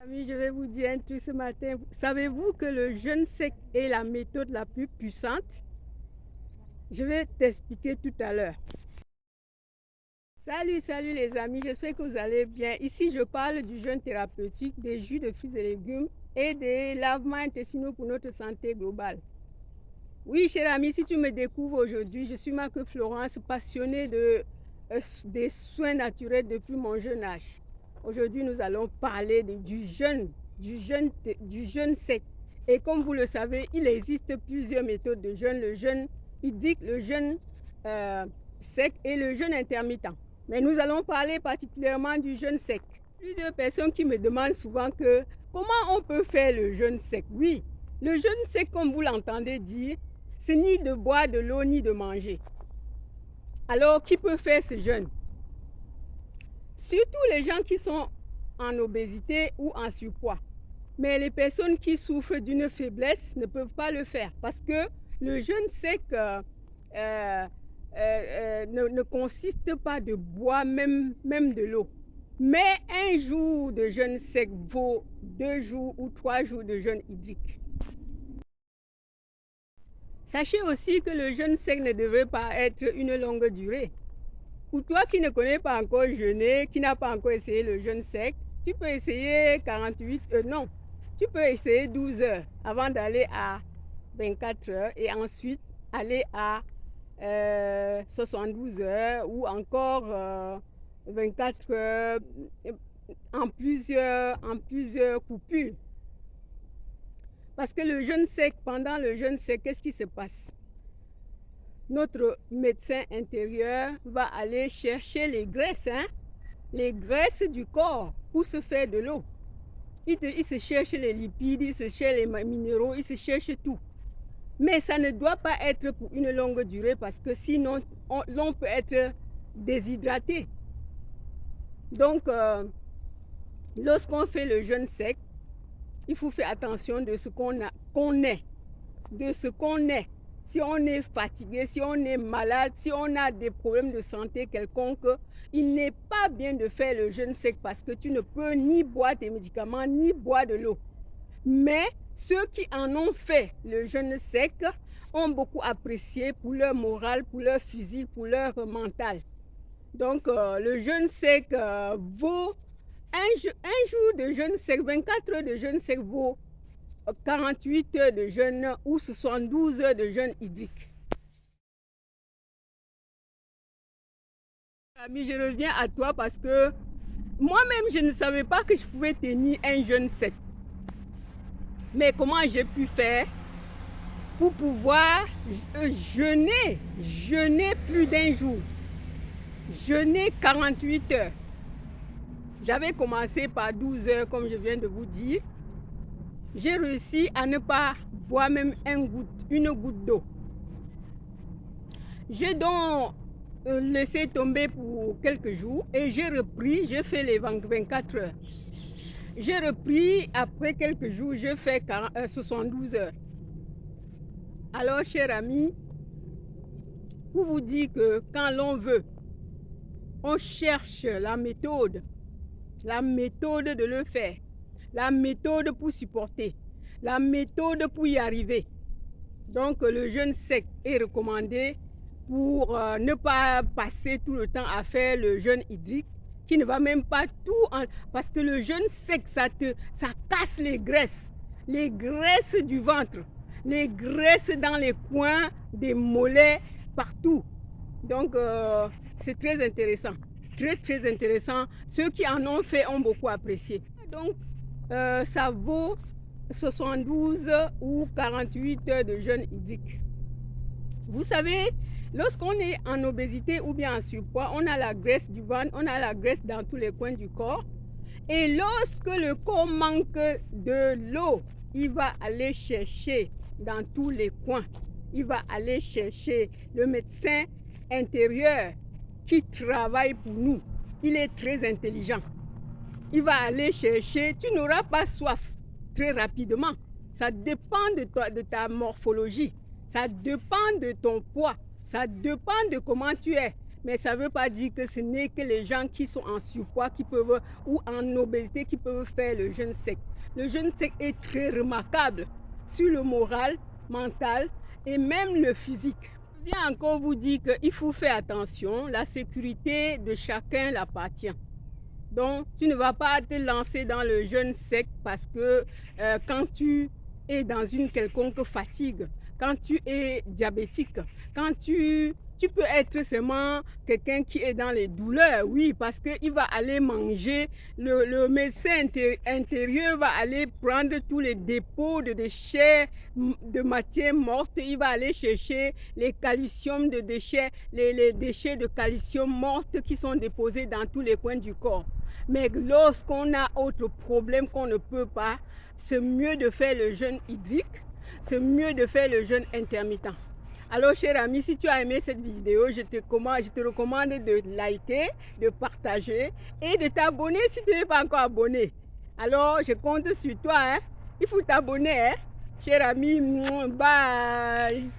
Amis, je vais vous dire un truc ce matin. Savez-vous que le jeûne sec est la méthode la plus puissante? Je vais t'expliquer tout à l'heure. Salut les amis, j'espère que vous allez bien. Ici, je parle du jeûne thérapeutique, des jus de fruits et légumes et des lavements intestinaux pour notre santé globale. Oui, cher ami, si tu me découvres aujourd'hui, je suis Marc Florence, passionnée des soins naturels depuis mon jeune âge. Aujourd'hui, nous allons parler du jeûne sec. Et comme vous le savez, il existe plusieurs méthodes de jeûne, le jeûne hydrique, le jeûne sec et le jeûne intermittent. Mais nous allons parler particulièrement du jeûne sec. Plusieurs personnes qui me demandent souvent comment on peut faire le jeûne sec. Oui, le jeûne sec, comme vous l'entendez dire, c'est ni de boire de l'eau ni de manger. Alors, qui peut faire ce jeûne? Surtout les gens qui sont en obésité ou en surpoids. Mais les personnes qui souffrent d'une faiblesse ne peuvent pas le faire parce que le jeûne sec ne consiste pas de boire même de l'eau. Mais un jour de jeûne sec vaut 2 jours ou 3 jours de jeûne hydrique. Sachez aussi que le jeûne sec ne devrait pas être une longue durée. Pour toi qui ne connais pas encore jeûner, qui n'a pas encore essayé le jeûne sec, tu peux essayer 12 heures avant d'aller à 24 heures et ensuite aller à 72 heures ou encore 24 heures en plusieurs coupures. Parce que pendant le jeûne sec, qu'est-ce qui se passe? Notre médecin intérieur va aller chercher les graisses du corps pour se faire de l'eau. Il se cherche les lipides, il se cherche les minéraux, il se cherche tout. Mais ça ne doit pas être pour une longue durée parce que sinon, l'on peut être déshydraté. Donc, lorsqu'on fait le jeûne sec, il faut faire attention de ce qu'on est. Si on est fatigué, si on est malade, si on a des problèmes de santé quelconque, il n'est pas bien de faire le jeûne sec parce que tu ne peux ni boire tes médicaments, ni boire de l'eau. Mais ceux qui en ont fait le jeûne sec ont beaucoup apprécié pour leur morale, pour leur physique, pour leur mental. Donc, le jeûne sec vaut un jour de jeûne sec, 24 heures de jeûne sec vaut 48 heures de jeûne ou 72 heures de jeûne hydrique. Ami, je reviens à toi parce que moi-même, je ne savais pas que je pouvais tenir un jeûne sec. Mais comment j'ai pu faire pour pouvoir jeûner plus d'un jour, jeûner 48 heures. J'avais commencé par 12 heures, comme je viens de vous dire. J'ai réussi à ne pas boire même une goutte d'eau. J'ai donc laissé tomber pour quelques jours et j'ai repris, j'ai fait les 24 heures. J'ai repris après quelques jours, j'ai fait 72 heures. Alors, chers amis, pour vous dire que quand l'on veut, on cherche la méthode de le faire, la méthode pour supporter, la méthode pour y arriver. Donc, le jeûne sec est recommandé pour ne pas passer tout le temps à faire le jeûne hydrique qui ne va même pas parce que le jeûne sec, ça casse les graisses du ventre, les graisses dans les coins des mollets, partout. Donc, c'est très intéressant. Très intéressant. Ceux qui en ont fait ont beaucoup apprécié. Donc, ça vaut 72 ou 48 heures de jeûne hydrique. Vous savez, lorsqu'on est en obésité ou bien en surpoids, on a la graisse du ventre, on a la graisse dans tous les coins du corps. Et lorsque le corps manque de l'eau, il va aller chercher dans tous les coins. Il va aller chercher le médecin intérieur qui travaille pour nous. Il est très intelligent. Il va aller chercher, tu n'auras pas soif très rapidement. Ça dépend de ta morphologie. Ça dépend de ton poids. Ça dépend de comment tu es. Mais ça ne veut pas dire que ce n'est que les gens qui sont en surpoids qui peuvent, ou en obésité qui peuvent faire le jeûne sec. Le jeûne sec est très remarquable sur le moral, mental et même le physique. Je viens encore vous dire qu'il faut faire attention, la sécurité de chacun l'appartient. Donc, tu ne vas pas te lancer dans le jeûne sec parce que quand tu es dans une quelconque fatigue, quand tu es diabétique, quand tu peux être seulement quelqu'un qui est dans les douleurs, oui, parce qu'il va aller manger, le médecin intérieur va aller prendre tous les dépôts de déchets, de matière morte, il va aller chercher les calcium de déchets, les déchets de calcium mortes qui sont déposés dans tous les coins du corps. Mais lorsqu'on a autre problème qu'on ne peut pas, c'est mieux de faire le jeûne hydrique, c'est mieux de faire le jeûne intermittent. Alors, cher ami, si tu as aimé cette vidéo, je te recommande de liker, de partager et de t'abonner si tu n'es pas encore abonné. Alors, je compte sur toi. Hein? Il faut t'abonner. Hein? Cher ami, bye.